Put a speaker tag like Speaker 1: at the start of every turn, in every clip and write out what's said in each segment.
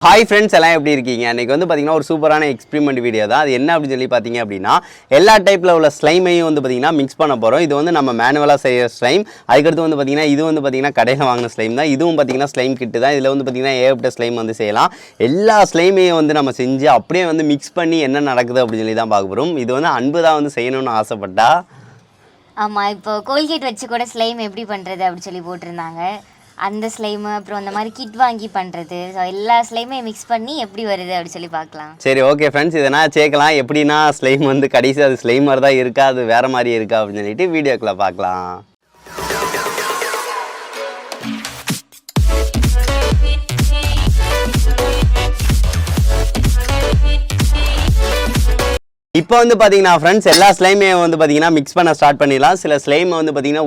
Speaker 1: Hi friends எல்லாம் எப்படி இருக்கீங்க? இன்றைக்கி வந்து பார்த்திங்கன்னா ஒரு சூப்பரான எக்ஸ்பெரிமெண்ட் வீடியோ தான். அது என்ன அப்படின்னு சொல்லி பார்த்தீங்க அப்படின்னா எல்லா டைப்பில் உள்ள ஸ்லைமையும் வந்து பார்த்திங்கன்னா மிக்ஸ் பண்ண போகிறோம். இது வந்து நம்ம மேனுவலாக செய்கிற ஸ்லைம். அதுக்கடுத்து வந்து பார்த்திங்கன்னா இது வந்து பார்த்திங்கன்னா கடையில் வாங்கின ஸ்லைம் தான். இதுவும் பார்த்திங்கன்னா ஸ்லைம் கிட்டு தான். இதில் வந்து பார்த்திங்கன்னா ஏகப்பட்ட ஸ்லைம் வந்து செய்யலாம். எல்லா ஸ்லைமையும் வந்து நம்ம செஞ்சு அப்படியே வந்து மிக்ஸ் பண்ணி என்ன நடக்குது அப்படின்னு சொல்லி தான் பார்க்க போகிறோம். இது வந்து அன்பு தான் வந்து செய்யணும்னு ஆசைப்பட்டா.
Speaker 2: ஆமாம், இப்போ கோல்கேட் வச்சு கூட ஸ்லைம் எப்படி பண்ணுறது அப்படின்னு சொல்லி போட்டிருந்தாங்க. அந்த ஸ்லைமு அப்புறம் அந்த மாதிரி கிட் வாங்கி பண்ணுறது, ஸோ எல்லா ஸ்லைமையும் மிக்ஸ் பண்ணி எப்படி வருது அப்படின்னு சொல்லி பார்க்கலாம்.
Speaker 1: சரி, ஓகே ஃப்ரெண்ட்ஸ், இதனால் சேர்க்கலாம். எப்படின்னா ஸ்லைம் வந்து கடைசி அது ஸ்லைம் மாதிரி தான் இருக்கா, அது வேறு மாதிரி இருக்கா அப்படின்னு சொல்லிட்டு வீடியோக்குள்ளே பார்க்கலாம். இப்போ வந்து பார்த்தீங்கன்னா ஃப்ரெண்ட்ஸ் எல்லா ஸ்லைமையும் வந்து பார்த்தீங்கன்னா மிக்ஸ் பண்ண ஸ்டார்ட் பண்ணிடலாம். சில ஸ்லைமை வந்து பார்த்தீங்கன்னா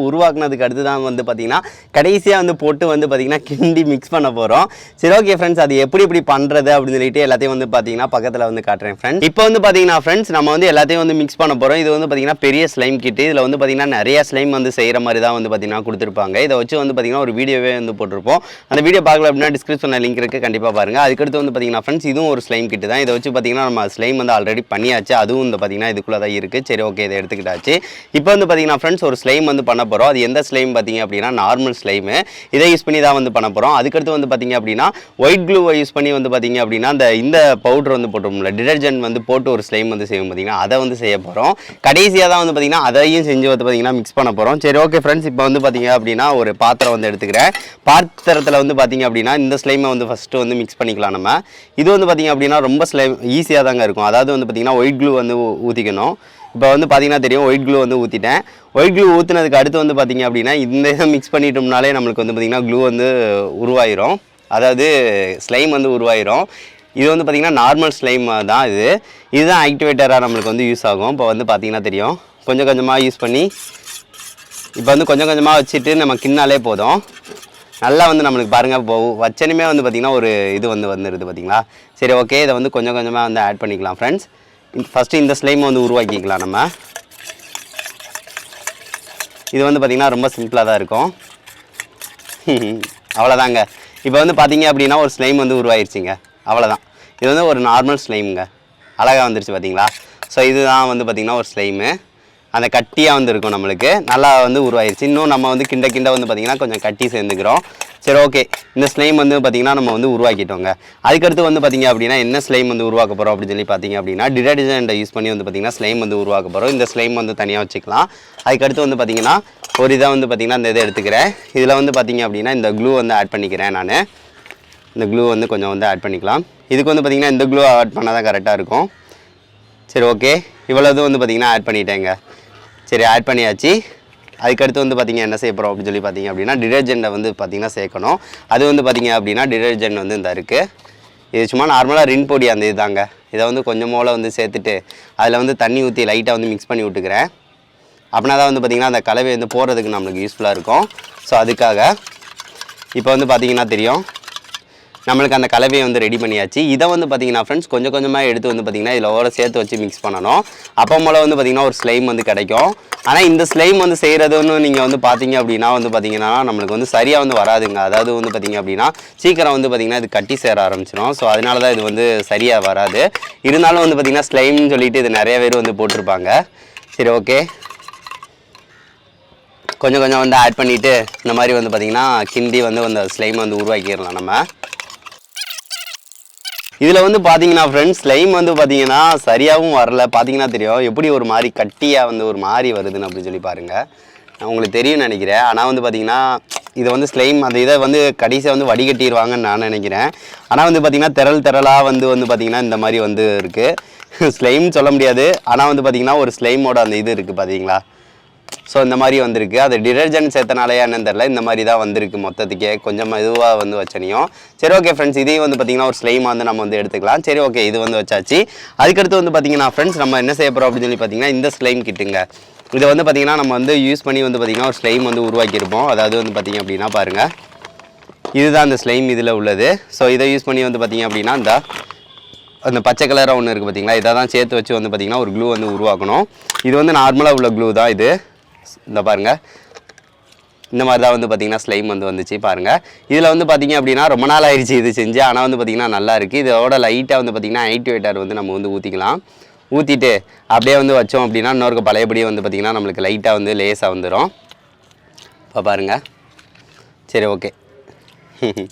Speaker 1: உருவாக்குனதுக்கு அடுத்து தான் வந்து பார்த்தீங்கன்னா கடைசியாக வந்து போட்டு வந்து பார்த்தீங்கன்னா கிண்டி மிக்ஸ் பண்ண போகிறோம். சரி, ஓகே ஃப்ரெண்ட்ஸ், அது எப்படி பண்ணுறது அப்படின்னு சொல்லிட்டு எல்லாத்தையும் வந்து பார்த்தீங்கன்னா பக்கத்தில் வந்து காட்டுறேன் ஃப்ரெண்ட்ஸ். இப்போ வந்து பார்த்தீங்கன்னா ஃப்ரெண்ட்ஸ் நம்ம வந்து எல்லாத்தையும் வந்து மிக்ஸ் பண்ண போகிறோம். இது வந்து பார்த்தீங்கன்னா பெரிய ஸ்லைம் கிட்டு. இதில் வந்து பார்த்தீங்கன்னா நிறைய ஸ்லைம் வந்து செய்கிற மாதிரி தான் வந்து பார்த்தீங்கன்னா கொடுத்துருப்பாங்க. இதை வச்சு வந்து பார்த்தீங்கன்னா ஒரு வீடியோவே வந்து போட்டிருப்போம். அந்த வீடியோ பார்க்கல அப்படின்னா டிஸ்கிரிப்ஷனில் லிங்க் இருக்குது, கண்டிப்பாக பாருங்கள். அதுக்கடுத்து வந்து பார்த்தீங்கன்னா ஃப்ரெண்ட்ஸ் இதுவும் ஒரு ஸ்லைம் கிட்டு தான். இதை வச்சு பார்த்தீங்கன்னா நம்ம ஸ்லைம் வந்து ஆல்ரெடி பண்ணியாச்சு. அதுவும் இந்த பார்த்தீங்கன்னா இதுக்குள்ளே தான் இருக்குது. சரி, ஓகே, இதை எடுத்துக்கிட்டாச்சு. இப்போ வந்து பார்த்தீங்கன்னா ஃப்ரெண்ட்ஸ் ஒரு ஸ்லைம் வந்து பண்ண போகிறோம். அது எந்த ஸ்லைம் பார்த்தீங்க அப்படின்னா நார்மல் ஸ்லைமு. இதை யூஸ் பண்ணி தான் வந்து பண்ண போகிறோம். அதுக்கடுத்து வந்து பார்த்தீங்க அப்படின்னா ஒயிட் க்ளூவை யூஸ் பண்ணி வந்து பார்த்தீங்க அப்படின்னா இந்த பவுடர் வந்து போட்டோம்ல, டிடர்ஜென்ட் வந்து போட்டு ஒரு ஸ்லைம் வந்து செய்யும் பார்த்தீங்கன்னா அதை வந்து செய்ய போகிறோம். கடைசியாக தான் வந்து பார்த்தீங்கன்னா அதையும் செஞ்சு வந்து பார்த்தீங்கன்னா மிக்ஸ் பண்ண போகிறோம். சரி, ஓகே ஃப்ரெண்ட்ஸ், இப்போ வந்து பார்த்தீங்க அப்படின்னா ஒரு பாத்திரம் வந்து எடுத்துக்கிறேன். பாத்திரத்தில் வந்து பார்த்தீங்க அப்படின்னா இந்த ஸ்லைமை வந்து ஃபஸ்ட்டு வந்து மிக்ஸ் பண்ணிக்கலாம். நம்ம இது வந்து பார்த்தீங்க அப்படின்னா ரொம்ப ஸ்லைம் ஈஸியாக தாங்க இருக்கும். அதாவது வந்து பார்த்தீங்கன்னா ஒயிட் க்ளூ வந்து ஊற்றிக்கணும். இப்போ வந்து பார்த்தீங்கன்னா தெரியும், ஒயிட் க்ளூ வந்து ஊற்றிட்டேன். ஒயிட் க்ளூ ஊற்றினதுக்கு அடுத்து வந்து பார்த்தீங்க அப்படின்னா இந்த இதை மிக்ஸ் பண்ணிட்டோம்னாலே நம்மளுக்கு வந்து பார்த்திங்கன்னா க்ளூ வந்து உருவாயிரும். அதாவது ஸ்லைம் வந்து உருவாயிரும். இது வந்து பார்த்திங்கன்னா நார்மல் ஸ்லைம் தான். இதுதான் ஆக்டிவேட்டராக நம்மளுக்கு வந்து யூஸ் ஆகும். இப்போ வந்து பார்த்திங்கன்னா தெரியும், கொஞ்சம் கொஞ்சமாக யூஸ் பண்ணி இப்போ வந்து கொஞ்சம் கொஞ்சமாக வச்சுட்டு நம்ம கிண்ணாலே போதும். நல்லா வந்து நம்மளுக்கு பாருங்கள், இப்போ வச்சனுமே வந்து பார்த்திங்கன்னா ஒரு இது வந்து வந்துடுது பார்த்திங்களா. சரி, ஓகே, இதை வந்து கொஞ்சம் கொஞ்சமாக வந்து ஆட் பண்ணிக்கலாம் ஃப்ரெண்ட்ஸ். ஃபஸ்ட்டு இந்த ஸ்லைமை வந்து உருவாக்கிக்கலாம் நம்ம. இது வந்து பார்த்திங்கன்னா ரொம்ப சிம்பிளாக தான் இருக்கும். அவ்வளோதாங்க. இப்போ வந்து பார்த்தீங்க அப்படின்னா ஒரு ஸ்லைம் வந்து உருவாயிருச்சுங்க. அவ்வளோதான். இது வந்து ஒரு நார்மல் ஸ்லைமுங்க. அழகாக வந்துருச்சு பார்த்தீங்களா. ஸோ இதுதான் வந்து பார்த்திங்கன்னா ஒரு ஸ்லைமு. அந்த கட்டியாக வந்து இருக்கும், நம்மளுக்கு நல்லா வந்து உருவாயிருச்சு. இன்னும் நம்ம வந்து கிண்ட வந்து பார்த்திங்கன்னா கொஞ்சம் கட்டி சேர்ந்துக்கிறோம். சரி, ஓகே, இந்த ஸ்லைம் வந்து பார்த்திங்கன்னா நம்ம வந்து உருவாக்கிட்டோங்க. அதுக்கடுத்து வந்து பார்த்திங்க அப்படின்னா என்ன ஸ்லைம் வந்து உருவாக்க போகிறோம் அப்படின்னு சொல்லி பார்த்திங்க அப்படின்னா டிடர்ஜென்ட்டை யூஸ் பண்ணி வந்து பார்த்திங்கன்னா ஸ்லைம் வந்து உருவாக்க போகிறோம். இந்த ஸ்லைம் வந்து தனியாக வச்சுக்கலாம். அதுக்கடுத்து வந்து பார்த்திங்கன்னா ஒரு இதை வந்து பார்த்திங்கன்னா இந்த இதை எடுத்துக்கிறேன். இதில் வந்து பார்த்திங்க அப்படின்னா இந்த க்ளூ வந்து ஆட் பண்ணிக்கிறேன். நான் இந்த க்ளூ வந்து கொஞ்சம் வந்து ஆட் பண்ணிக்கலாம். இதுக்கு வந்து பார்த்திங்கன்னா இந்த க்ளூ ஆட் பண்ணால் தான் கரெக்டாக இருக்கும். சரி, ஓகே, இவ்வளோது வந்து பார்த்திங்கன்னா ஆட் பண்ணிட்டேங்க. சரி, ஆட் பண்ணியாச்சு. அதுக்கடுத்து வந்து பார்த்திங்க என்ன செய்ய போகிறோம் அப்படின்னு சொல்லி பார்த்திங்க அப்படின்னா டிடர்ஜென்ட்டை வந்து பார்த்திங்கன்னா சேர்க்கணும். அது வந்து பார்த்திங்க அப்படின்னா டிடர்ஜென்ட் வந்து இந்த இருக்குது. இது சும்மா நார்மலாக ரின் பொடி அந்த இதுதாங்க. இதை வந்து கொஞ்சம் போல் வந்து சேர்த்துட்டு அதில் வந்து தண்ணி ஊற்றி லைட்டாக வந்து மிக்ஸ் பண்ணி விட்டுக்கிறேன். அப்படின்னா தான் வந்து பார்த்திங்கன்னா அந்த கலவை வந்து போடுறதுக்கு நம்மளுக்கு யூஸ்ஃபுல்லாக இருக்கும். ஸோ அதுக்காக இப்போ வந்து பார்த்திங்கன்னா தெரியும், நம்மளுக்கு அந்த கலவையை வந்து ரெடி பண்ணியாச்சு. இதை வந்து பார்த்திங்கன்னா ஃப்ரெண்ட்ஸ் கொஞ்சம் கொஞ்சமாக எடுத்து வந்து பார்த்திங்கன்னா இதில் சேர்த்து வச்சு மிக்ஸ் பண்ணணும். அப்போ போல் வந்து பார்த்திங்கன்னா ஒரு ஸ்லைம் வந்து கிடைக்கும். ஆனால் இந்த ஸ்லைம் வந்து செய்கிறதுன்னு நீங்கள் வந்து பார்த்தீங்க அப்படின்னா வந்து பார்த்திங்கன்னா நம்மளுக்கு வந்து சரியாக வந்து வராதுங்க. அதாவது வந்து பார்த்திங்க அப்படின்னா சீக்கிரம் வந்து பார்த்திங்கன்னா இது கட்டி சேர ஆரம்பிச்சிடும். ஸோ அதனால தான் இது வந்து சரியாக வராது. இருந்தாலும் வந்து பார்த்திங்கன்னா ஸ்லைம்னு சொல்லிட்டு இது நிறைய பேர் வந்து போட்டிருப்பாங்க. சரி, ஓகே, கொஞ்சம் கொஞ்சம் வந்து ஆட் பண்ணிவிட்டு இந்த மாதிரி வந்து பார்த்திங்கன்னா கிண்டி வந்து அந்த ஸ்லைம் வந்து உருவாக்கிடலாம் நம்ம. இதில் வந்து பார்த்தீங்கன்னா ஃப்ரெண்ட்ஸ் ஸ்லைம் வந்து பார்த்தீங்கன்னா சரியாகவும் வரல. பார்த்தீங்கன்னா தெரியும் எப்படி ஒரு மாதிரி கட்டியாக வந்து ஒரு மாதிரி வருதுன்னு அப்படின்னு சொல்லி பாருங்கள். உங்களுக்கு தெரியும்னு நினைக்கிறேன். ஆனால் வந்து பார்த்திங்கன்னா இதை வந்து ஸ்லைம் அந்த இதை வந்து கடைசியாக வந்து வடிகட்டிடுவாங்கன்னு நான் நினைக்கிறேன். ஆனால் வந்து பார்த்திங்கன்னா திரளாக வந்து பார்த்திங்கன்னா இந்த மாதிரி வந்து இருக்குது. ஸ்லைம் சொல்ல முடியாது. ஆனால் வந்து பார்த்திங்கன்னா ஒரு ஸ்லைமோட அந்த இது இருக்குது பார்த்தீங்களா. ஸோ இந்த மாதிரி வந்திருக்கு. அது டிடர்ஜென்ட் சேர்த்தனாலையா என்னன்னு தெரில, இந்த மாதிரி தான் வந்திருக்கு மொத்தத்துக்கே. கொஞ்சம் இதுவாக வந்து வச்சனையும். சரி, ஓகே ஃப்ரெண்ட்ஸ், இதையும் வந்து பார்த்திங்கன்னா ஒரு ஸ்லைமாக வந்து நம்ம வந்து எடுத்துக்கலாம். சரி, ஓகே, இது வந்து வச்சாச்சு. அதுக்கடுத்து வந்து பார்த்திங்கன்னா ஃப்ரெண்ட்ஸ் நம்ம என்ன செய்ய போகிறோம் அப்படின்னு சொல்லி பார்த்திங்கன்னா இந்த ஸ்லைம் கிட்டுங்க. இதை வந்து பார்த்திங்கன்னா நம்ம வந்து யூஸ் பண்ணி வந்து பார்த்திங்கன்னா ஒரு ஸ்லைம் வந்து உருவாக்கியிருப்போம். அதாவது வந்து பார்த்திங்க அப்படின்னா பாருங்கள், இதுதான் அந்த ஸ்லைம் இதில் உள்ளது. ஸோ இதை யூஸ் பண்ணி வந்து பார்த்திங்க அப்படின்னா அந்த பச்சை கலராக ஒன்று இருக்குது பார்த்திங்களா, இதை தான் சேர்த்து வச்சு வந்து பார்த்திங்கன்னா ஒரு க்ளூ வந்து உருவாக்கணும். இது வந்து நார்மலாக உள்ள க்ளூ தான் இது. இந்த பாருங்கள், இந்த மாதிரி தான் வந்து பார்த்திங்கன்னா ஸ்லைம் வந்து வந்துச்சு பாருங்கள். இதில் வந்து பார்த்திங்க அப்படின்னா ரொம்ப நாள் ஆயிடுச்சு இது செஞ்சு, ஆனால் வந்து பார்த்திங்கன்னா நல்லா இருக்குது. இதோட லைட்டாக வந்து பார்த்திங்கன்னா ஆக்டிவேட்டர் வந்து நம்ம வந்து ஊற்றிக்கலாம். ஊற்றிட்டு அப்படியே வந்து வச்சோம் அப்படின்னா இன்னொரு பழையபடியே வந்து பார்த்திங்கன்னா நம்மளுக்கு லைட்டாக வந்து லேஸாக வந்துடும். இப்போ பாருங்கள். சரி ஓகே.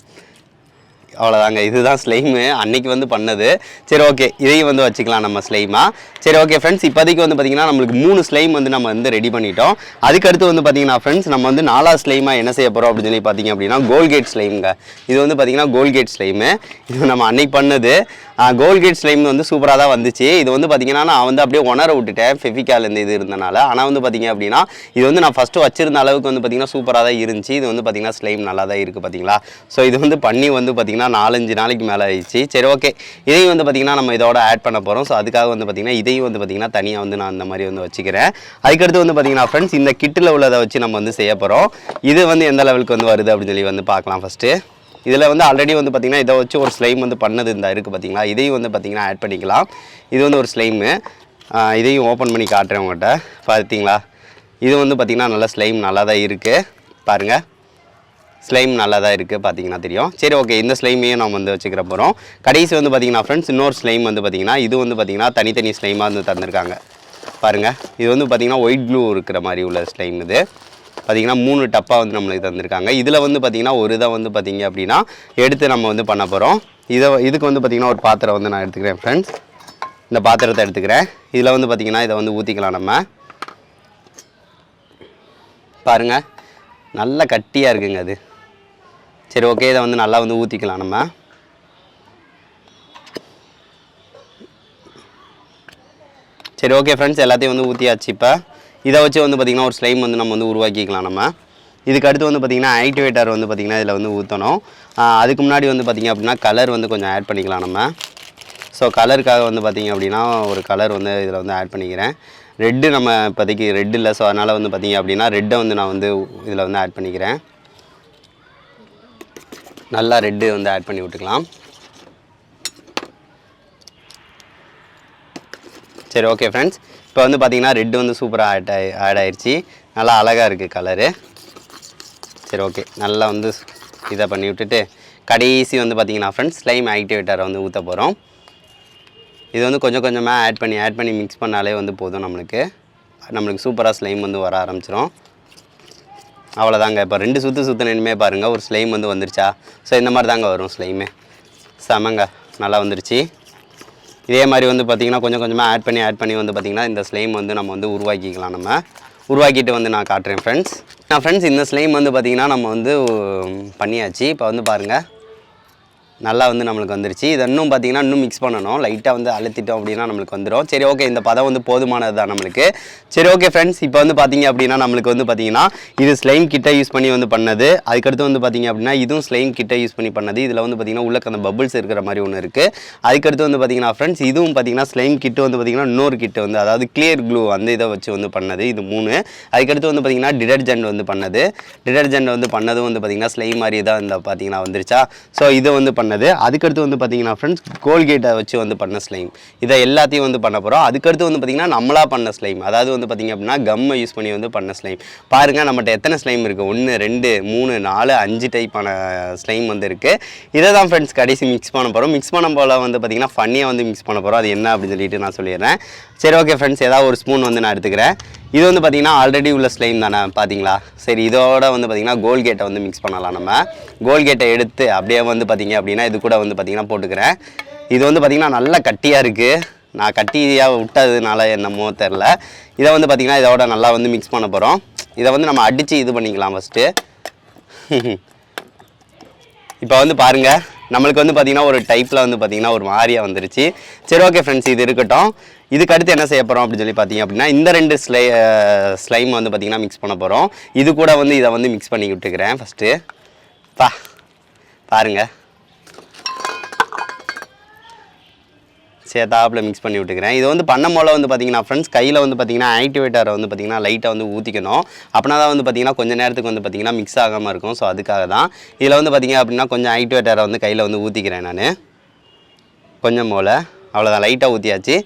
Speaker 1: அவ்வளோதாங்க, இதுதான் ஸ்லைமு அன்னைக்கு வந்து பண்ணது. சரி ஓகே, இதையும் வந்து வச்சுக்கலாம் நம்ம ஸ்லைமாக. சரி ஓகே ஃப்ரெண்ட்ஸ், இப்போதைக்கு வந்து பார்த்திங்கன்னா நம்மளுக்கு 3 ஸ்லைம் வந்து நம்ம வந்து ரெடி பண்ணிட்டோம். அதுக்கடுத்து வந்து பார்த்திங்கன்னா ஃப்ரெண்ட்ஸ் நம்ம வந்து 4வது ஸ்லைமாக என்ன செய்ய போகிறோம் அப்படின்னு சொல்லி பார்த்திங்க அப்படின்னா கோல்கேட் ஸ்லைமுங்க. இது வந்து பார்த்திங்கன்னா கோல்கேட் ஸ்லைமு. இது நம்ம அன்னைக்கு பண்ணது. கோல்கேட் ஸ்லைம் வந்து சூப்பராக தான் வந்துச்சு. இது வந்து பார்த்திங்கன்னா நான் வந்து அப்படியே உணர விட்டுட்டேன் ஃபெவிகால் இந்த இது இருந்தனால. ஆனால் வந்து பார்த்திங்க அப்படின்னா இது வந்து நான் ஃபஸ்ட்டு வச்சிருந்த அளவுக்கு வந்து பார்த்திங்கன்னா சூப்பராக தான் இருந்துச்சு. இது வந்து பார்த்திங்கன்னா ஸ்லைம் நல்லா தான் இருக்குது பார்த்திங்களா. ஸோ இது வந்து பண்ணி வந்து பார்த்திங்கன்னா 4-5 நாளைக்கு மேலே ஆயிடுச்சு. சரி ஓகே, இதையும் வந்து பார்த்திங்கன்னா நம்ம இதோட ஆட் பண்ண போகிறோம். ஸோ அதுக்காக வந்து பார்த்திங்கன்னா இதையும் வந்து பார்த்திங்கன்னா தனியாக வந்து நான் இந்த மாதிரி வந்து வச்சுக்கிறேன். அதுக்கடுத்து வந்து பார்த்திங்கன்னா ஃப்ரெண்ட்ஸ் இந்த கிட்டில் உள்ளதை வச்சு நம்ம வந்து செய்ய போகிறோம். இது வந்து எந்த லெவலுக்கு வந்து வருது அப்படின்னு சொல்லி வந்து பார்க்கலாம் ஃபஸ்ட்டு. இதில் வந்து ஆல்ரெடி வந்து பார்த்திங்கன்னா இதை வச்சு ஒரு ஸ்லைம் வந்து பண்ணது இந்த இருக்குது பார்த்திங்களா. இதையும் வந்து பார்த்திங்கன்னா ஆட் பண்ணிக்கலாம். இது வந்து ஒரு ஸ்லைமு. இதையும் ஓப்பன் பண்ணி காட்டுறேன் உங்கள்கிட்ட. பார்த்திங்களா, இது வந்து பார்த்திங்கன்னா நல்லா ஸ்லைம் நல்லா தான் இருக்குது பாருங்கள். ஸ்லைம் நல்லா தான் இருக்குது பார்த்திங்கன்னா தெரியும். சரி ஓகே, இந்த ஸ்லைமையும் நம்ம வந்து வச்சுக்கிற போகிறோம். கடைசி வந்து பார்த்திங்கன்னா ஃப்ரெண்ட்ஸ் இன்னொரு ஸ்லைம் வந்து பார்த்திங்கன்னா இது வந்து பார்த்திங்கன்னா தனித்தனி ஸ்லைமாக வந்து தந்திருக்காங்க பாருங்கள். இது வந்து பார்த்திங்கன்னா ஒயிட் ப்ளூ இருக்கிற மாதிரி உள்ள ஸ்லைம். இது பார்த்திங்கன்னா 3 டப்பா வந்து நம்மளுக்கு தந்திருக்காங்க. இதில் வந்து பார்த்திங்கன்னா ஒரு இதை வந்து பார்த்திங்க அப்படின்னா எடுத்து நம்ம வந்து பண்ண போகிறோம். இதுக்கு வந்து பார்த்திங்கன்னா ஒரு பாத்திரம் வந்து நான் எடுத்துக்கிறேன் ஃப்ரெண்ட்ஸ். இந்த பாத்திரத்தை எடுத்துக்கிறேன். இதில் வந்து பார்த்திங்கன்னா இதை வந்து ஊற்றிக்கலாம் நம்ம. பாருங்கள், நல்லா கட்டியாக இருக்குங்க அது. சரி ஓகே, இதை வந்து நல்லா வந்து ஊற்றிக்கலாம் நம்ம. சரி ஓகே ஃப்ரெண்ட்ஸ், எல்லாத்தையும் வந்து ஊற்றியாச்சு. இப்போ இதை வச்சு வந்து பார்த்திங்கன்னா ஒரு ஸ்லைம் வந்து நம்ம வந்து உருவாக்கிக்கலாம் நம்ம. இதுக்கு அடுத்து வந்து பார்த்திங்கன்னா ஆக்டிவேட்டர் வந்து பார்த்திங்கன்னா இதில் வந்து ஊற்றணும். அதுக்கு முன்னாடி வந்து பார்த்திங்க அப்படின்னா கலர் வந்து கொஞ்சம் ஆட் பண்ணிக்கலாம் நம்ம. ஸோ கலருக்காக வந்து பார்த்திங்க அப்படின்னா ஒரு கலர் வந்து இதில் வந்து ஆட் பண்ணிக்கிறேன். ரெட்டு நம்ம இப்போதைக்கு ரெட் இல்லை, ஸோ அதனால் வந்து பார்த்திங்க அப்படின்னா ரெட்டை வந்து நான் வந்து இதில் வந்து ஆட் பண்ணிக்கிறேன். நல்லா ரெட்டு வந்து ஆட் பண்ணி விட்டுக்கலாம். சரி ஓகே ஃப்ரெண்ட்ஸ், இப்போ வந்து பார்த்திங்கன்னா ரெட்டு வந்து சூப்பராக ஆட் ஆயிடுச்சு. நல்லா அழகாக இருக்குது கலரு. சரி ஓகே, நல்லா வந்து இதை பண்ணி விட்டுட்டு கடைசி வந்து பார்த்திங்கன்னா ஃப்ரெண்ட்ஸ் ஸ்லைம் ஆக்டிவேட்டரை வந்து ஊற்ற போகிறோம். இது வந்து கொஞ்சம் கொஞ்சமாக ஆட் பண்ணி மிக்ஸ் பண்ணாலே வந்து போதும். நம்மளுக்கு சூப்பராக ஸ்லைம் வந்து வர ஆரம்பிச்சிடும். அவ்வளோதாங்க. இப்போ 2 சுற்றுனேனுமே பாருங்கள் ஒரு ஸ்லைம் வந்து வந்துருச்சா. ஸோ இந்த மாதிரி தாங்க வரும் ஸ்லைமு. செமங்க, நல்லா வந்துருச்சு. இதே மாதிரி வந்து பார்த்திங்கன்னா கொஞ்சம் கொஞ்சமாக ஆட் பண்ணி வந்து பார்த்திங்கன்னா இந்த ஸ்லைம் வந்து நம்ம வந்து உருவாக்கிக்கலாம். நம்ம உருவாக்கிட்டு வந்து நான் காட்டுறேன் ஃப்ரெண்ட்ஸ். இந்த ஸ்லைம் வந்து பார்த்திங்கன்னா நம்ம வந்து பண்ணியாச்சு. இப்போ வந்து பாருங்கள் நல்லா வந்து நம்மளுக்கு வந்துருச்சு. இதை இன்னும் பார்த்திங்கன்னா இன்னும் மிக்ஸ் பண்ணணும். லைட்டாக வந்து அழுத்திட்டோம் அப்படின்னா நம்மளுக்கு வந்துடும். சரி ஓகே, இந்த பதம் வந்து போதுமானது தான் நம்மளுக்கு. சரி ஓகே ஃப்ரெண்ட்ஸ், இப்போ வந்து பார்த்திங்க அப்படின்னா நம்மளுக்கு வந்து பார்த்திங்கன்னா இது ஸ்லைம் கிட்ட யூஸ் பண்ணி வந்து பண்ணது. அதுக்கடுத்து வந்து பார்த்திங்க அப்படின்னா இதுவும் ஸ்லைம் கிட்ட யூஸ் பண்ணி பண்ணது. இதில் வந்து பார்த்திங்கன்னா உள்ளக்க அந்த பபிள்ஸ் இருக்கிற மாதிரி ஒன்று இருக்குது. அதுக்கடுத்து வந்து பார்த்திங்கன்னா ஃப்ரெண்ட்ஸ் இதுவும் பார்த்திங்கன்னா ஸ்லைம் கிட்டு வந்து பார்த்திங்கன்னா இன்னொரு கிட்டு வந்து அதாவது கிளியர் க்ளூ அந்த இதை வச்சு வந்து பண்ணது. இது 3. அதுக்கடுத்து வந்து பார்த்திங்கன்னா டிடர்ஜென்ட் வந்து பண்ணது. டிடர்ஜென்ட் வந்து பண்ணதும் வந்து பார்த்திங்கன்னா ஸ்லைம் மாதிரி தான் இந்த பார்த்திங்கன்னா வந்துருச்சா. ஸோ இதை வந்து பண்ணது. அதுக்கடுத்து வந்து பார்த்திங்கன்னா ஃப்ரெண்ட்ஸ் கோல்கேட்டை வச்சு வந்து பண்ண ஸ்லைம். இதை எல்லாத்தையும் வந்து பண்ண போகிறோம். அதுக்கடுத்து வந்து பார்த்திங்கன்னா நம்மளாக பண்ண ஸ்லைம், அதாவது வந்து பார்த்திங்க அப்படின்னா கம்மை யூஸ் பண்ணி வந்து பண்ண ஸ்லைம். பாருங்கள் நம்மகிட்ட எத்தனை ஸ்லைம் இருக்குது. 1 2 3 4 5 டைப்பான ஸ்லைம் வந்து இருக்குது. இதை தான் ஃப்ரெண்ட்ஸ் கடைசி மிக்ஸ் பண்ண போகிறோம். மிக்ஸ் பண்ண போல் வந்து பார்த்திங்கன்னா ஃபன்னியாக வந்து மிக்ஸ் பண்ண போகிறோம். அது என்ன அப்படின்னு சொல்லிட்டு நான் சொல்லிடுறேன். சரி ஓகே ஃப்ரெண்ட்ஸ், ஏதாவது ஒரு ஸ்பூன் வந்து நான் எடுத்துக்கிறேன். இது வந்து பார்த்திங்கன்னா ஆல்ரெடி உள்ள ஸ்லைம் தானே பார்த்தீங்களா. சரி, இதோட வந்து பார்த்திங்கன்னா கோல்கேட்டை வந்து மிக்ஸ் பண்ணலாம் நம்ம. கோல்கேட்டை எடுத்து அப்படியே வந்து பார்த்திங்க அப்படின்னா இது கூட வந்து பார்த்திங்கன்னா போட்டுக்கிறேன். இது வந்து பார்த்திங்கன்னா நல்லா கட்டியாக இருக்குது. நான் கட்டியாக விட்டதுனால என்னமோ தெரில. இதை வந்து பார்த்திங்கன்னா இதோட நல்லா வந்து மிக்ஸ் பண்ண போகிறோம். இதை வந்து நம்ம அடித்து இது பண்ணிக்கலாம் ஃபஸ்ட்டு. இப்போ வந்து பாருங்கள் நம்மளுக்கு வந்து பார்த்திங்கன்னா ஒரு டைப்பில் வந்து பார்த்திங்கன்னா ஒரு மாதிரியாக வந்துருச்சு. சரி ஓகே ஃப்ரெண்ட்ஸ், இது இருக்கட்டும். இதுக்கு அடுத்து என்ன செய்ய போகிறோம் அப்படின்னு சொல்லி பார்த்திங்க அப்படின்னா இந்த 2 ஸ்லைம் வந்து பார்த்திங்கன்னா மிக்ஸ் பண்ண போகிறோம். இது கூட வந்து இதை வந்து மிக்ஸ் பண்ணி விட்டுக்கிறேன் ஃபஸ்ட்டு. பாருங்கள் சேர்த்தாப்பில் மிக்ஸ் பண்ணி விட்டுக்கிறேன். இது வந்து பண்ண போல் வந்து பார்த்திங்கன்னா ஃப்ரெண்ட்ஸ் கையில் வந்து பார்த்திங்கன்னா ஆக்டிவேட்டரை வந்து பார்த்திங்கன்னா லைட்டாக வந்து ஊற்றிக்கணும். அப்படின்னா தான் வந்து பார்த்திங்கன்னா கொஞ்சம் நேரத்துக்கு வந்து பார்த்திங்கன்னா மிக்ஸ் ஆகாமல் இருக்கும். ஸோ அதுக்காக தான் இதில் வந்து பார்த்திங்க அப்படின்னா கொஞ்சம் ஆக்டிவேட்டரை வந்து கையில் வந்து ஊற்றிக்கிறேன் நான் கொஞ்சம் போல். அவ்வளோதான், லைட்டாக ஊற்றியாச்சு.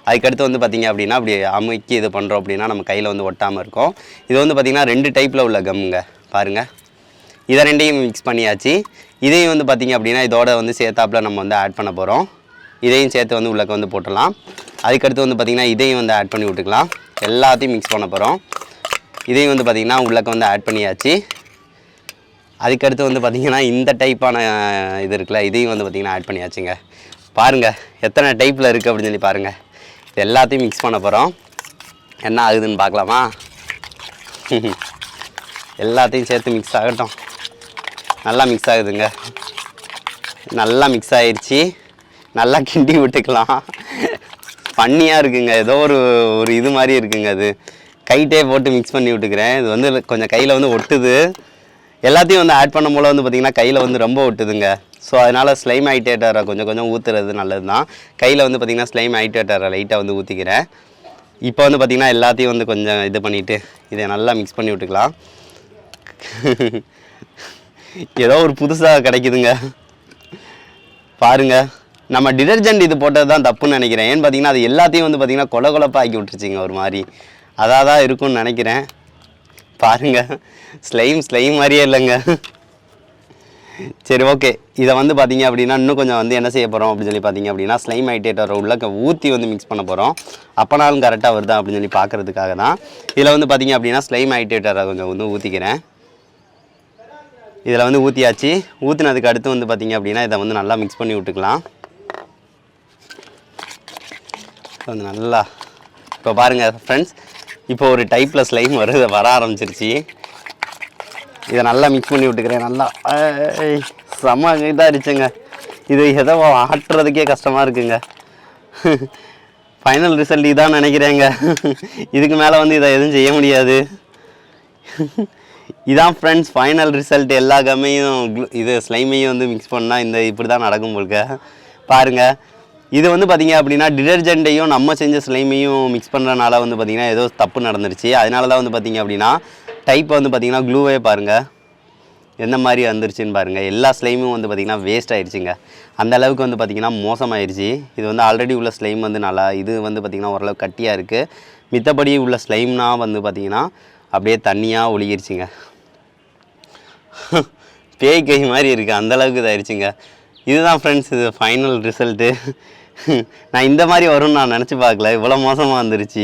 Speaker 1: அதுக்கடுத்து வந்து பார்த்திங்க அப்படின்னா அப்படி அமுக்கி இது பண்ணுறோம் அப்படின்னா நம்ம கையில் வந்து ஒட்டாமல் இருக்கும். இது வந்து பார்த்திங்கன்னா 2 டைப்பில் உள்ள கம்முங்க. பாருங்கள். இதை ரெண்டையும் மிக்ஸ் பண்ணியாச்சு. இதையும் வந்து பார்த்திங்க அப்படின்னா இதோட வந்து சேர்த்தாப்பில் நம்ம வந்து ஆட் பண்ண போகிறோம். இதையும் சேர்த்து வந்து உள்ளக்க வந்து போட்டுடலாம். அதுக்கடுத்து வந்து பார்த்திங்கன்னா இதையும் வந்து ஆட் பண்ணி விட்டுக்கலாம். எல்லாத்தையும் மிக்ஸ் பண்ண போகிறோம். இதையும் வந்து பார்த்திங்கன்னா உள்ளக்க வந்து ஆட் பண்ணியாச்சு. அதுக்கடுத்து வந்து பார்த்திங்கன்னா இந்த டைப்பான இது இருக்குல்ல, இதையும் வந்து பார்த்திங்கன்னா ஆட் பண்ணியாச்சுங்க. பாருங்கள் எத்தனை டைப்பில் இருக்குது அப்படின்னு சொல்லி பாருங்கள். இது எல்லாத்தையும் மிக்ஸ் பண்ண போகிறோம். என்ன ஆகுதுன்னு பார்க்கலாமா? எல்லாத்தையும் சேர்த்து மிக்ஸ் ஆகட்டும். நல்லா மிக்ஸ் ஆகுதுங்க. நல்லா மிக்ஸ் ஆகிடுச்சி. நல்லா கிண்டி விட்டுக்கலாம். பண்ணியாக இருக்குங்க. ஏதோ ஒரு இது மாதிரி இருக்குங்க. அது கைட்டே போட்டு மிக்ஸ் பண்ணி விட்டுக்கிறேன். இது வந்து கொஞ்சம் கையில் வந்து ஒட்டுது. எல்லாத்தையும் வந்து ஆட் பண்ணும் போல வந்து பார்த்திங்கன்னா கையில் வந்து ரொம்ப ஒட்டுதுங்க. ஸோ அதனால் ஸ்லைம் ஐட்டேட்டரை கொஞ்சம் ஊற்றுறது நல்லது தான். கையில் வந்து பார்த்திங்கன்னா ஸ்லைம் ஐட்டேட்டரை லைட்டாக வந்து ஊற்றிக்கிறேன். இப்போ வந்து பார்த்திங்கன்னா எல்லாத்தையும் வந்து கொஞ்சம் இது பண்ணிவிட்டு இதை நல்லா மிக்ஸ் பண்ணி விட்டுக்கலாம். ஏதோ ஒரு புதுசாக கிடைக்குதுங்க. பாருங்கள், நம்ம டிடர்ஜென்ட் இது போட்டது தான் தப்புன்னு நினைக்கிறேன். ஏன்னு பார்த்தீங்கன்னா அது எல்லாத்தையும் வந்து பார்த்திங்கன்னா கொலகொலப்பாக ஆக்கி விட்டுருச்சிங்க. ஒரு மாதிரி அதாக தான் இருக்கும்னு நினைக்கிறேன். பாருங்கள், ஸ்லைம் மாதிரியே இல்லைங்க. சரி, ஓகே. இதை வந்து பார்த்திங்க அப்படின்னா இன்னும் கொஞ்சம் வந்து என்ன செய்ய போகிறோம் அப்படின்னு சொல்லி பார்த்திங்க அப்படின்னா ஸ்லைம் ஐட்டேட்டரை உள்ளக்க ஊற்றி வந்து மிக்ஸ் பண்ண போகிறோம். அப்போனாலும் கரெக்டாக வருதா அப்படின்னு சொல்லி பார்க்குறதுக்காக தான். இதில் வந்து பார்த்திங்க அப்படின்னா ஸ்லைம் ஐட்டேட்டரை கொஞ்சம் வந்து ஊற்றிக்கிறேன். இதில் வந்து ஊற்றியாச்சு. ஊற்றினதுக்கு அடுத்து வந்து பார்த்திங்க அப்படின்னா இதை வந்து நல்லா மிக்ஸ் பண்ணி விட்டுக்கலாம். வந்து நல்லா இப்போ பாருங்கள் ஃப்ரெண்ட்ஸ், இப்போ ஒரு டைப்பில் ஸ்லைம் வர ஆரம்பிச்சிருச்சு. இதை நல்லா மிக்ஸ் பண்ணி விட்டுக்கிறேன். நல்லா செம்ம இதாக இருச்சுங்க. இது எதோ ஆட்டுறதுக்கே கஷ்டமாக இருக்குங்க. ஃபைனல் ரிசல்ட் இதான் நினைக்கிறேங்க. இதுக்கு மேலே வந்து இதை எதுவும் செய்ய முடியாது. இதான் ஃப்ரெண்ட்ஸ் ஃபைனல் ரிசல்ட். எல்லா கம்மையும் இது ஸ்லைமையும் வந்து மிக்ஸ் பண்ணால் இப்படி தான் நடக்கும் போல்க. பாருங்கள், இது வந்து பார்த்திங்க அப்படின்னா டிடர்ஜென்ட்டையும் நம்ம செஞ்ச ஸ்லைமையும் மிக்ஸ் பண்ணுறனால வந்து பார்த்திங்கன்னா ஏதோ தப்பு நடந்துருச்சு. அதனால தான் வந்து பார்த்திங்க அப்படின்னா டைப்பை வந்து பார்த்திங்கன்னா க்ளூவே பாருங்கள் எந்த மாதிரி வந்துருச்சுன்னு பாருங்கள். எல்லா ஸ்லைமும் வந்து பார்த்திங்கன்னா வேஸ்ட் ஆகிடுச்சிங்க. அந்த அளவுக்கு வந்து பார்த்திங்கன்னா மோசமாகிடுச்சு. இது வந்து ஆல்ரெடி உள்ள ஸ்லைம் வந்து நல்லா இது வந்து பார்த்திங்கன்னா ஓரளவு கட்டியாக இருக்குது. மித்தபடி உள்ள ஸ்லைம்னா வந்து பார்த்திங்கன்னா அப்படியே தண்ணியாக ஒழுகிருச்சிங்க. பேய் கை மாதிரி இருக்குது. அந்தளவுக்கு இதாகிடுச்சிங்க. இதுதான் ஃப்ரெண்ட்ஸ் இது ஃபைனல் ரிசல்ட்டு. நான் இந்த மாதிரி வரும்னு நான் நினச்சி பார்க்கல. இவ்வளோ மோசமாக வந்துருச்சு.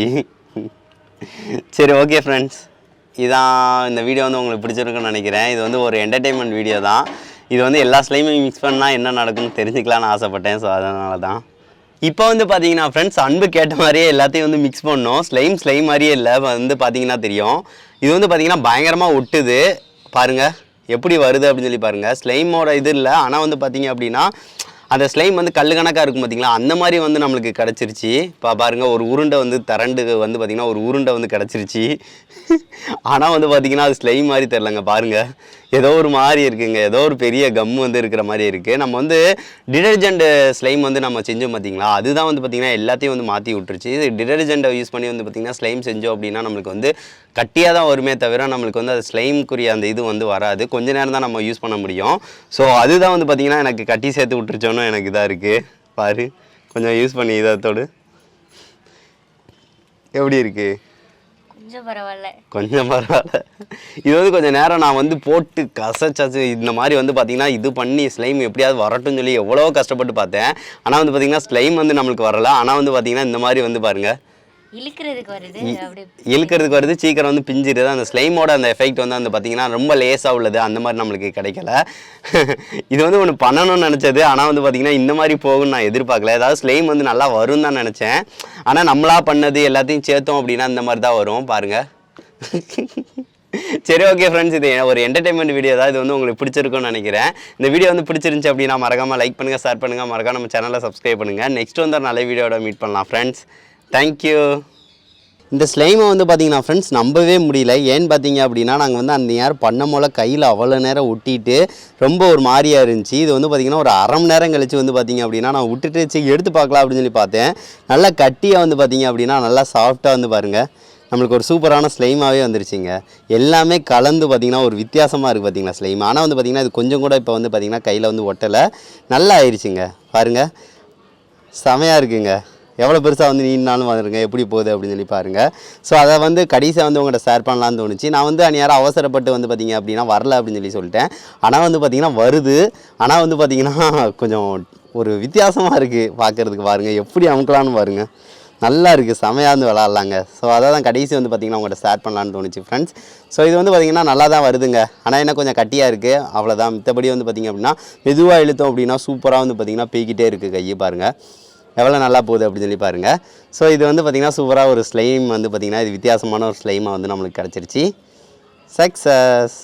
Speaker 1: சரி, ஓகே ஃப்ரெண்ட்ஸ், இதான் இந்த வீடியோ வந்து உங்களுக்கு பிடிச்சிருக்குன்னு நினைக்கிறேன். இது வந்து ஒரு என்டர்டெயின்மெண்ட் வீடியோ தான். இது வந்து எல்லா ஸ்லைமையும் மிக்ஸ் பண்ணால் என்ன நடக்கும்னு தெரிஞ்சுக்கலான்னு ஆசைப்பட்டேன். ஸோ அதனால தான். இப்போ வந்து பார்த்தீங்கன்னா ஃப்ரெண்ட்ஸ், அன்பு கேட்ட மாதிரியே எல்லாத்தையும் வந்து மிக்ஸ் பண்ணோம். ஸ்லைம் மாதிரியே இல்லை. வந்து பார்த்தீங்கன்னா தெரியும். இது வந்து பார்த்தீங்கன்னா பயங்கரமாக ஒட்டுது. பாருங்கள் எப்படி வருது அப்படின்னு சொல்லி பாருங்கள். ஸ்லைமோட இது இல்லை. ஆனால் வந்து பார்த்தீங்க அப்படின்னா அந்த ஸ்லைம் வந்து கல் கணக்காக இருக்கும் பார்த்தீங்களா, அந்த மாதிரி வந்து நம்மளுக்கு கிடச்சிருச்சு. இப்போ பாருங்கள், ஒரு உருண்டை வந்து திரண்டு வந்து பார்த்திங்கன்னா ஒரு உருண்டை வந்து கிடச்சிருச்சு. ஆனால் வந்து பார்த்திங்கன்னா அது ஸ்லைம் மாதிரி தெரிலங்க. பாருங்கள், ஏதோ ஒரு மாதிரி இருக்குங்க. ஏதோ ஒரு பெரிய கம் வந்து இருக்கிற மாதிரி இருக்குது. நம்ம வந்து டிடர்ஜென்ட் ஸ்லைம் வந்து நம்ம செஞ்சோம் பார்த்திங்களா, அதுதான் வந்து பார்த்திங்கன்னா எல்லாத்தையும் வந்து மாற்றி விட்டுருச்சு. இது டிடர்ஜென்ட்டை யூஸ் பண்ணி வந்து பார்த்திங்கன்னா ஸ்லைம் செஞ்சோம் அப்படின்னா நம்மளுக்கு வந்து கட்டியாக தான் வருமே தவிர நம்மளுக்கு வந்து அது ஸ்லைமுக்குரிய அந்த இது வந்து வராது. கொஞ்ச நேரம் தான் நம்ம யூஸ் பண்ண முடியும். ஸோ அதுதான் வந்து பார்த்திங்கன்னா எனக்கு கட்டி சேர்த்து விட்டுருச்சோன்னு எனக்கு இதாக இருக்குது. பாரு, கொஞ்சம் யூஸ் பண்ணி இதோடு எப்படி இருக்குது? கொஞ்சம் பரவாயில்ல. இது வந்து கொஞ்சம் நேரம் நான் வந்து போட்டு கசச்சாச்சு. இந்த மாதிரி வந்து பார்த்திங்கன்னா இது பண்ணி ஸ்லைம் எப்படியாவது வரட்டும்னு சொல்லி எவ்வளோ கஷ்டப்பட்டு பார்த்தேன். ஆனால் வந்து பார்த்திங்கன்னா ஸ்லைம் வந்து நம்மளுக்கு வரலை. ஆனால் வந்து பார்த்திங்கன்னா இந்த மாதிரி வந்து பாருங்கள் இழுக்கிறதுக்கு வருது. சீக்கிரம் வந்து பிஞ்சிருது. அந்த ஸ்லைமோட அந்த எஃபெக்ட் வந்து அந்த பார்த்திங்கன்னா ரொம்ப லேஸாக உள்ளது. அந்த மாதிரி நம்மளுக்கு கிடைக்கல. இது வந்து ஒன்று பண்ணணும்னு நினச்சது. ஆனால் வந்து பார்த்திங்கன்னா இந்த மாதிரி போகும்னு நான் எதிர்பார்க்கல. ஏதாவது ஸ்லைம் வந்து நல்லா வரும்னு தான் நினச்சேன். ஆனால் நம்மளா பண்ணது எல்லாத்தையும் சேர்த்தோம் அப்படின்னா இந்த மாதிரி தான் வரும். பாருங்கள். சரி, ஓகே ஃப்ரெண்ட்ஸ், இது ஒரு என்டர்டைன்மெண்ட் வீடியோ தான். இது வந்து உங்களுக்கு பிடிச்சிருக்கும்னு நினைக்கிறேன். இந்த வீடியோ வந்து பிடிச்சிருந்துச்சு அப்படின்னா மறக்காமல் லைக் பண்ணுங்கள், ஷேர் பண்ணுங்கள், மறக்காம நம்ம சேனலை சப்ஸ்கிரைப் பண்ணுங்கள். நெக்ஸ்ட் வந்து ஒரு நல்ல வீடியோட மீட் பண்ணலாம் ஃப்ரெண்ட்ஸ். தேங்க்யூ. இந்த ஸ்லைமை வந்து பார்த்திங்கன்னா ஃப்ரெண்ட்ஸ் நம்பவே முடியல. ஏன்னு பார்த்தீங்க அப்படின்னா நாங்கள் வந்து அந்த நேரம் பண்ண போல் கையில் அவ்வளோ நேரம் ஒட்டிட்டு ரொம்ப ஒரு மாதிரியாக இருந்துச்சு. இது வந்து பார்த்திங்கன்னா ஒரு அரை மணி நேரம் கழிச்சு வந்து பார்த்திங்க அப்படின்னா நான் விட்டுட்டு எடுத்து பார்க்கலாம் அப்படின்னு சொல்லி பார்த்தேன். நல்லா கட்டியாக வந்து பார்த்திங்க அப்படின்னா நல்லா சாஃப்டாக வந்து பாருங்கள் நம்மளுக்கு ஒரு சூப்பரான ஸ்லைமாகவே வந்துருச்சுங்க. எல்லாமே கலந்து பார்த்திங்கன்னா ஒரு வித்தியாசமாக இருக்குது பார்த்திங்களா ஸ்லைம். ஆனால் வந்து பார்த்திங்கன்னா இது கொஞ்சம் கூட இப்போ வந்து பார்த்திங்கன்னா கையில் வந்து ஒட்டலை. நல்லா ஆயிடுச்சுங்க. பாருங்கள், செமையாக இருக்குங்க. எவ்வளோ பெருசாக வந்து நீனாலும் வந்துருங்க எப்படி போகுது அப்படின்னு சொல்லி பாருங்கள். ஸோ அதை வந்து கடைசியாக வந்து உங்கள்கிட்ட ஷேர் பண்ணலான்னு தோணுச்சு. நான் வந்து அந்நேரம் அவசரப்பட்டு வந்து பார்த்திங்க அப்படின்னா வரல அப்படின்னு சொல்லிட்டேன். ஆனால் வந்து பார்த்திங்கன்னா வருது. ஆனால் வந்து பார்த்திங்கன்னா கொஞ்சம் ஒரு வித்தியாசமாக இருக்குது பார்க்குறதுக்கு. பாருங்கள் எப்படி அமுக்கலான்னு பாருங்கள், நல்லா இருக்குது, செமையாக வந்து விளாட்லாங்க. ஸோ அதை தான் கடைசி வந்து பார்த்திங்கன்னா உங்கள்கிட்ட ஷேர் பண்ணலான்னு தோணுச்சு ஃப்ரெண்ட்ஸ். ஸோ இது வந்து பார்த்திங்கன்னா நல்லா தான் வருதுங்க. ஆனால் என்ன கொஞ்சம் கட்டியாக இருக்குது, அவ்வளோதான். மித்தபடி வந்து பார்த்திங்க அப்படின்னா மெதுவாக இழுத்தோம் அப்படின்னா சூப்பராக வந்து பார்த்திங்கன்னா போய்கிட்டே இருக்குது. கையை பாருங்கள் எவ்வளோ நல்லா போகுது அப்படின்னு சொல்லி பாருங்கள். ஸோ இது வந்து பார்த்திங்கன்னா சூப்பராக ஒரு ஸ்லைம் வந்து பார்த்திங்கன்னா இது வித்தியாசமான ஒரு ஸ்லைமாக வந்து நம்மளுக்கு கிடச்சிருச்சு. சக்ஸஸ்.